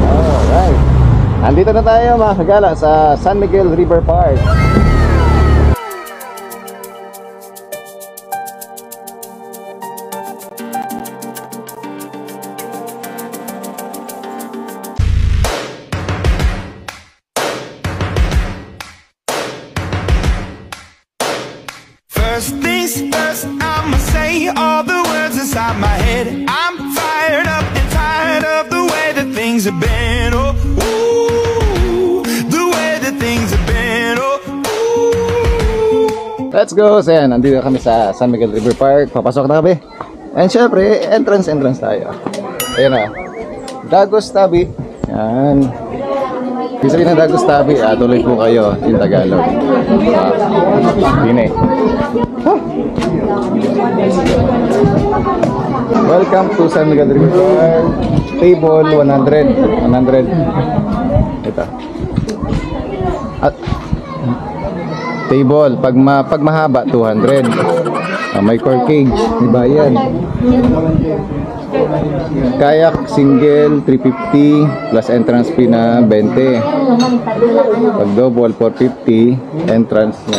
Alright. Andito na tayo mga kagala sa San Miguel River Park. First things first, I'ma say all the words inside my head. I'm fired up and tired of the way that things have been. Oh, ooh, the way that things have been. Oh, ooh. Let's go! So yan, nandito kami sa San Miguel River Park. Papasok na kami. And syempre, entrance tayo. Ayan na. Dagos Tabi. Yan. Isa rin ang Dagos Tabi. Tuloy po kayo in Tagalog. Dine. Welcome to San Miguel River Park. Table 100. Ito. At table pag mahaba 200. May core cage, may bayan. Kayak single 350 plus entrance fee na 20. Pag double 450, entrance na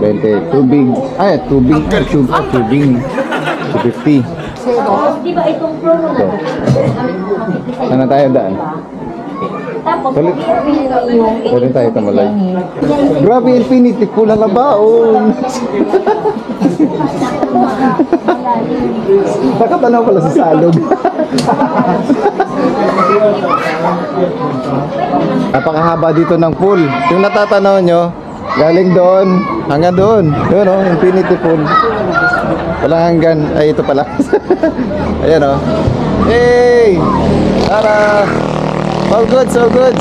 20. Tubig 250. Sana tayo daan. Tuloy tayo kamalay. Grabe, infinity pool ang labaon. Nakatanaw pala sa salog. Napakahaba dito ng pool. Yung natatanaw nyo, galing doon hanggang doon. Yun o, infinity pool. Walang hanggan. Ay, ito pala. Ayan o. Hey! Tara! All good, so good.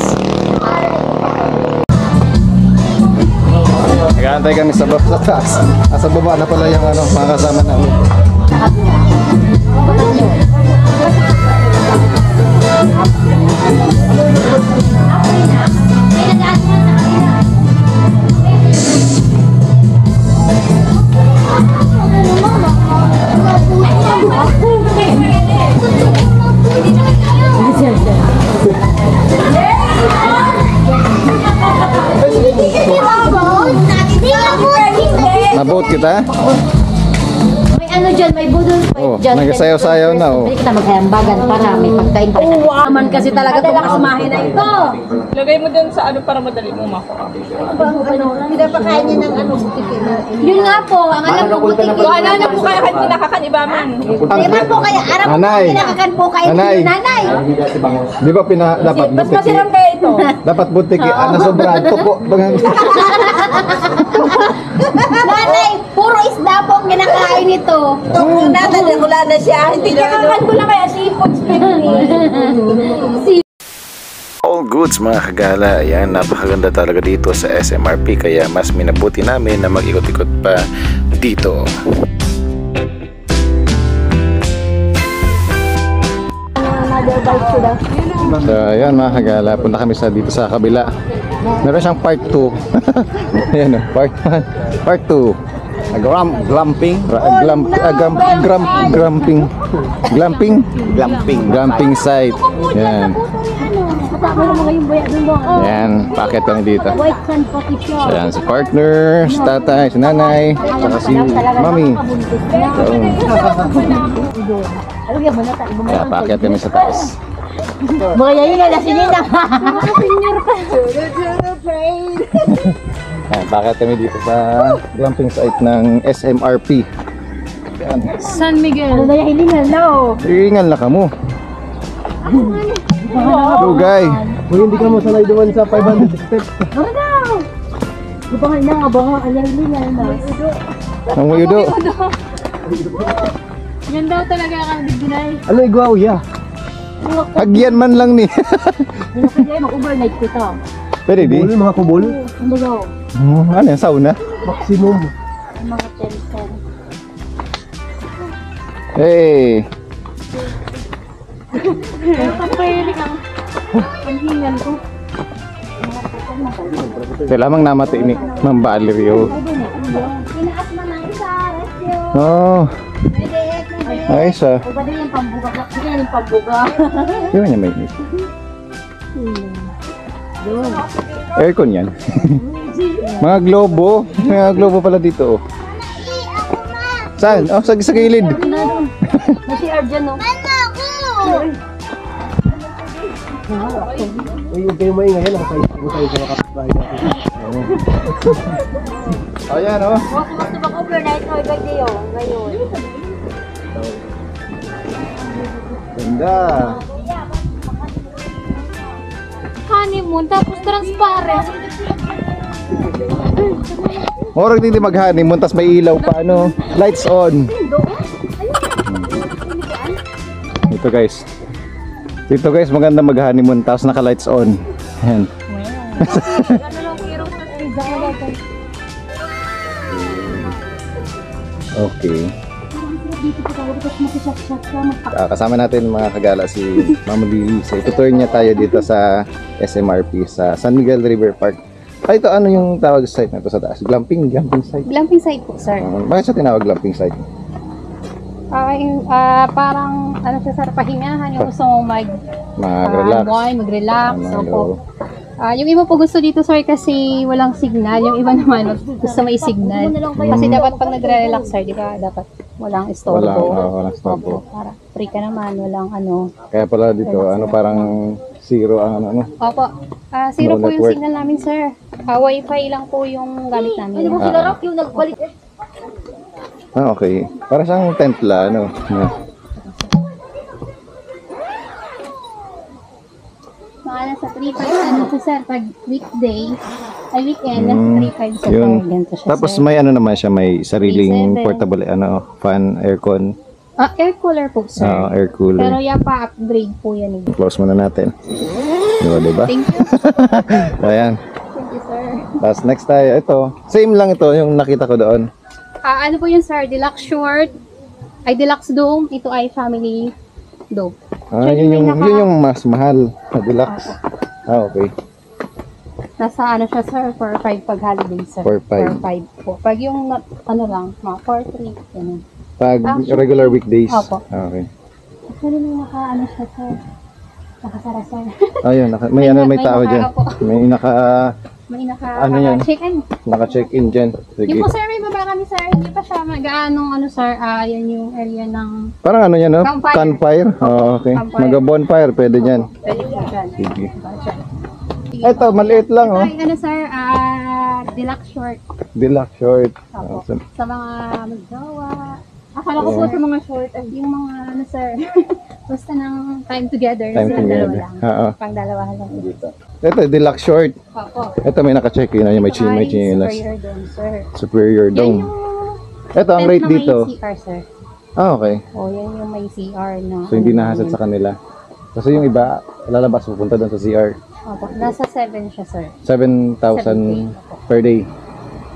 Nag-aantay kami sa taas. Sa baba na pala yung mga kasama namin. Naboat kita? May ano dyan, may budol fight dyan. Nagsayaw-sayaw na Pwede kita magkayambagan para may pagkain pa rin. Naman kasi talaga itong kasamahin na ito. Lagay mo dun sa para madali mo makuha. Pinapakain niya ng butikin. Yun nga po, ang alam ko butikin. Ano na po kaya kinakakanibaman? Diba po kaya, aram po kinakakan po kayo. Nanay! Di ba dapat Mas masiram kaya ito. dapat butik nasobrahan tuko. Nanay, puro isda po ang kinakain ito. Wala na siya. Hindi Kinakakan ko lang kaya seafood specially. All goods mga kagala. Ayan, napakaganda talaga dito sa SMRP. Kaya mas minabuti namin na mag-ikot-ikot pa dito. So ayan mga kagala, punta kami dito sa kabila. Meron siyang part 2. Ayan o, part 1, part 2. Glamping site. Yan. Yan, packet kami dito. So yan, si partner, si tatay, si nanay, saka si mami. Kaya packet kami sa taas. Mga yayin na sinina. Bakit kami dito sa glamping site ng SMRP. Yan. San Miguel. Ano na yung hilingal na o? Hilingal na kamo. Dugay. Kung hindi ka mo sanay duman sa 500 steps. Ano daw? Lupangay na nga ba nga ang hilingal na? Ang uyudo. Yan daw talaga ang bigdinay. Ano igwaw ya? Hagyan man lang ni. Ano kaya mag-overnight ko ito? Pwede di? Kubol, mga kubol. Ano daw? Ano yung sauna? Maximum. Mga 10-10. Hey! Pwede kang panghingan ko. Kaya lamang namati ni Ma'am Valerio. Pinaas na ng isa. Oh. Pwede. Ayos ah. O ba din yung pambuga? Yan yung pambuga. Di ba niya may aircon yan. Mga globo. Mga globo pala dito oh. Saan? Oh, sa gilid. Nasi-R dyan, no? Uy, huwag kayong maingay. Nakasayos ko tayo sa kapitbahay natin. Oh, yan oh. Gusto ba overnight o birthday yun? Ngayon. Ganda. Honeymoon, tapos transparent. Morag din mag-honeymoon, tas may ilaw pa, ano, lights on. Dito guys. Dito guys, maganda mag-honeymoon, tapos naka-lights on. Ayan. Okay. Kasama natin mga kagala si Mama Lily. So itutur niya tayo dito sa SMRP sa San Miguel River Park. Ay, ito ano yung tawag sa site na ito sa taas? Glamping site. Glamping site po, sir. Bakit siya tinawag glamping site? Parang, ano siya, sir, pahingahan. Yung gusto mong Mag-relax. mag-relax. Ano, Opo. Yung iba po gusto dito, sir, kasi walang signal. Yung iba naman, gusto may signal. Kasi dapat pag nagre-relax, sir, di ba, dapat walang istorbo. Walang istorbo. Opo, para free ka naman, walang ano. Kaya pala dito, ano parang zero ang ano. Opo. Zero No po yung network. signal namin, sir. Wi-Fi lang po yung gamit namin. Ano sila Rock yung nagbalik? Ah, okay. Para siyang tent la, ano. Yeah. Mga nasa 3.5 ano siya, sir, pag weekday, ay weekend, nasa 3.5 siya, Yun. sir. Ganito siya, Tapos sir. may ano naman siya, may sariling Seven. portable ano, fan, aircon, Air cooler po, sir. air Pero cooler. yan pa, upgrade po yan. Close muna natin. Diba? Thank you. Ayan. Thank you, sir. Tapos next tayo, ito. Same lang ito, yung nakita ko doon. Ano po yun, sir? Deluxe short, ay deluxe dome. Ito ay family dome. Ah, Siya yun may yung, yun yung mas mahal. Deluxe. Ah, okay. Nasa ano siya, sir, for 5 pag holiday, sir. 4-5. 4-5 po. Pag yung, ano lang, mga 4-3, ganun. Pag Actually, regular weekdays. Opo. Ah, okay. Actually, may ano siya, sir. Nakasara, sir. Ayun, may ano, may May tao naka- dyan. opo. May May Ano yan? check-in. naka-check-in dyan. Sige. Yung po, sir, may baba kami, sir. Hindi pa siya mag-aanong, ano, sir. Yan yung area ng... Parang ano yan, no? Campfire. Campfire. Oh, okay. Campfire. Mag-bonfire, pwede dyan. Pwede po dyan. Sige. Dyan. Ito, maliit lang, oh. Ay, ano, sir, deluxe short. Deluxe short. Opo. Awesome. Sa mga magjowa. Akala ko po sa mga short, yung mga, ano, sir, basta ng time together. Time silang together. dalawa lang. Oo. Pang dalawahan lang. Ito, deluxe short. Opo. Ito, may naka-check-in. May Ay, chinelas. superior dome, sir. Superior Yan dome. yung Ito, ang tent rate na may dito. CR, sir. Ah, okay. O, yan yung may CR na. So, hindi nahasad sa kanila. Kasi yung iba, lalabas, pupunta doon sa CR. Opo, nasa 7 siya, sir. 7,000 per day.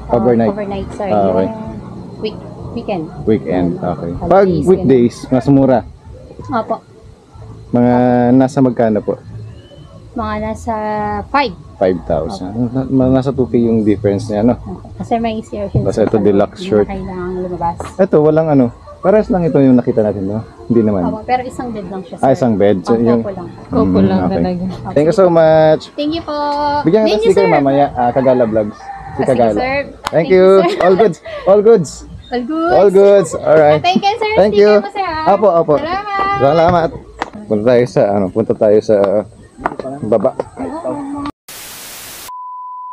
Overnight. Overnight, sir. Ah, okay. Yung weekend. Weekend. Okay. Holidays, Pag weekdays, mas mura. Opo. Mga nasa magkano po? Mga nasa 5. 5,000. Nasa 2K yung difference niya, no? Kasi may CR siya. Basta ito, deluxe short. Hindi na kailangang lumabas. Ito, walang ano. Pares lang ito yung nakita natin, no? Hindi naman. Opo, pero isang bed lang siya, sir. Ah, isang bed. So, Opo, yung... po lang. Okay. Thank you so much. Thank you po. Bigyan kita Thank you, sticker sir. mamaya. Kagala Vlogs. Si Sige, Kagala. sir. Thank you. sir. All goods. All goods. All good. All goods. Alright. Thank you, sir. Thank you. Sticker mo, sir, ah. Opo, opo. Salamat. Salamat. Punta tayo sa baba.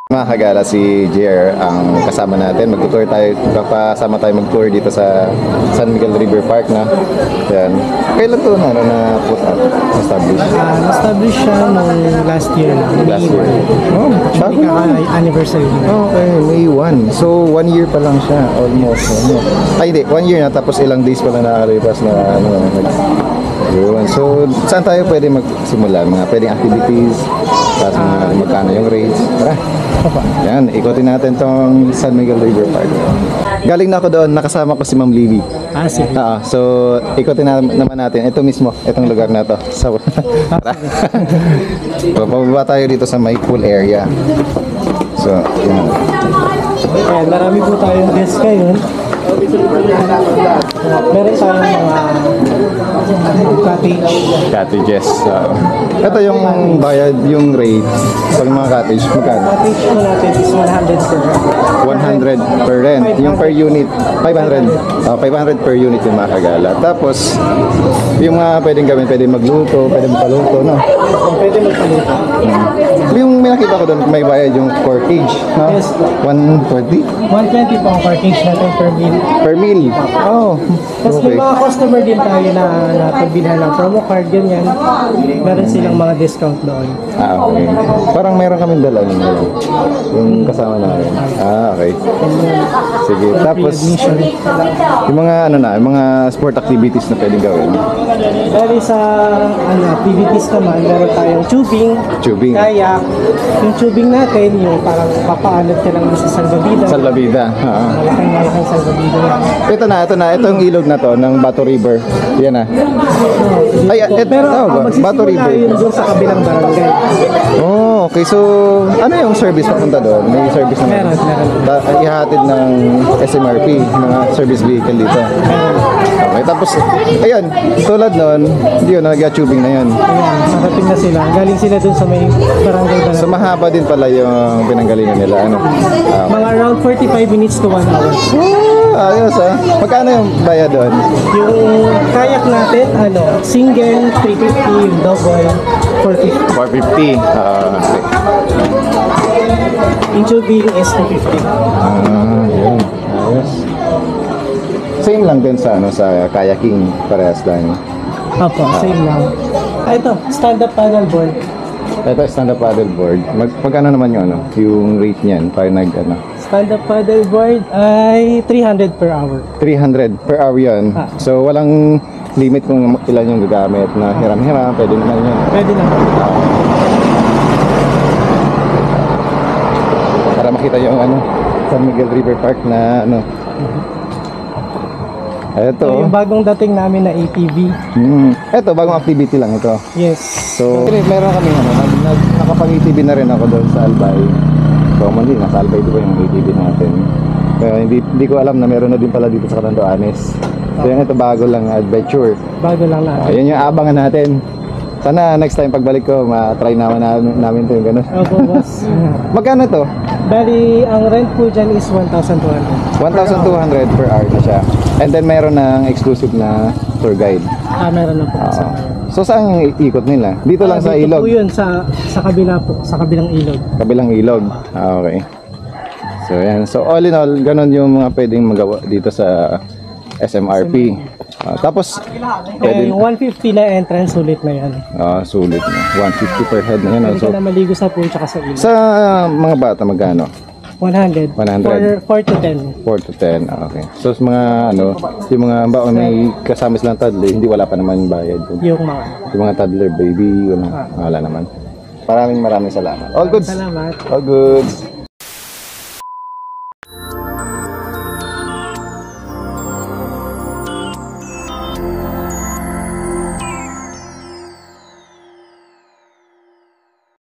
Mga kagala, si JR ang kasama natin. Mag-tour tayo, papasama tayo mag-tour dito sa San Miguel River Park na. Yan. Kailan to na put up, establish? Na-establish siya nung last year lang. Last year. Oh, bago lang. Anniversary. Okay, May 1. So, 1 year pa lang siya. Almost. Ay, hindi. 1 year na. Tapos ilang days pa lang nakakalipas na yun. So, saan tayo pwede magsimula? Mga pwedeng activities. Tapos magkano yung rates. Tara. Yan, ikotin natin tong San Miguel River Park. Galing na ako doon, nakasama ko si Ma'am Lily. Sige. So, ikotin naman natin. Ito mismo, itong lugar na to. So, pababa tayo dito sa may pool area. So, yan. Ayan, marami po tayong guests ngayon. Meron tayong mga cottage. Cottages. Ito yung bayad, yung rate. Pag mga cottage, magkano? Cottage po natin is 100 per 100 per rent. Yung per unit, 500. 500 per unit yung mga kagala. Tapos, yung mga pwedeng gawin, pwedeng magluto, pwedeng paluto, no? Pwede magpaluto. Yung may nakita ko doon, may bayad yung per cage, no? Yes. 140 120 po ang cottage natin per meal. per meal. Oh, Tapos may okay. mga customer din tayo na pagbilhan ng promo card, ganyan. Meron silang mga discount doon. Okay. Parang meron kaming dala yung kasama namin. Okay. Sige. Tapos, yung mga ano na, yung mga sport activities na pwedeng gawin. Dahil sa activities naman, meron tayong tubing, Tubing. kayak. Yung tubing natin, yung parang papaanod ka lang sa salvavida. Salvavida. Malaking salvavida yan. Ito na. Ito yung ilog na to ng Bato River. Yan na. Ay, Pero ba? Bato magsisimula River. yun doon sa kabilang barangay. Oh, okay. So, ano yung service papunta doon? May service naman. Meron. Ihahatid ng SMRP, mga service vehicle dito. Okay, tapos, ayun, tulad nun, yun, nag-tubing na yun. Ayan, nakating na sila. Galing sila doon sa may barangay So, mahaba din pala yung pinanggalingan nila. Ano? Mga around 45 minutes to 1 hour. Ayos Magkano yung bayad doon? Yung kayak natin, single, 350, yung double, 450. 450. Okay. Yung tubing is 250. Yun. Ayos. Same lang din sa sa kayaking, parehas lang. Opo, same lang. Ito, stand-up paddle board. Ito stand-up paddleboard. Magkano naman yung yung rate niyan para Stand-up paddle board ay 300 per hour. 300 per hour yun. So walang limit kung ilan yung gagamit na hiram-hiram, pwede naman yun. Pwede na. Para makita yung San Miguel River Park na Ito Ito. yung bagong dating namin na ATV. Ito, bagong activity lang ito. Yes. So, meron kami nakapag-ATV na rin ako doon sa Albay. Commonly, nasa Albay di ba yung ATV natin. Pero hindi ko alam na meron na din pala dito sa Catanduanes. So, yan ito bago lang adventure. Bago lang natin. Yan yung abangan natin. Sana next time pagbalik ko, ma-try naman namin ito yung gano'n. Opo, boss. Magkano to? Bali, ang rent po dyan is 1,200. 1,200 per hour na siya. And then meron ng exclusive na tour guide. Meron na po. So saan yung ikot nila? Dito lang sa Dito ilog? po yun, sa kabila po, sa kabilang ilog. Kabilang ilog. Okay. So yan. So all in all, ganun yung mga pwedeng magawa dito sa SMRP. Tapos, pwede, Yung 150 na entrance, sulit na yan. sulit na. 150 per head na yan. Pwede So, ka na maligo sa pool tsaka sa ilog. sa mga bata, magkano? 100. 100. 4 to 10. 4 to 10. Okay. So, sa mga, yung mga may kasama silang toddler, hindi wala pa naman bayad. Yung mga. Yung mga toddler, baby, wala naman. Maraming salamat. All goods. Salamat. All goods.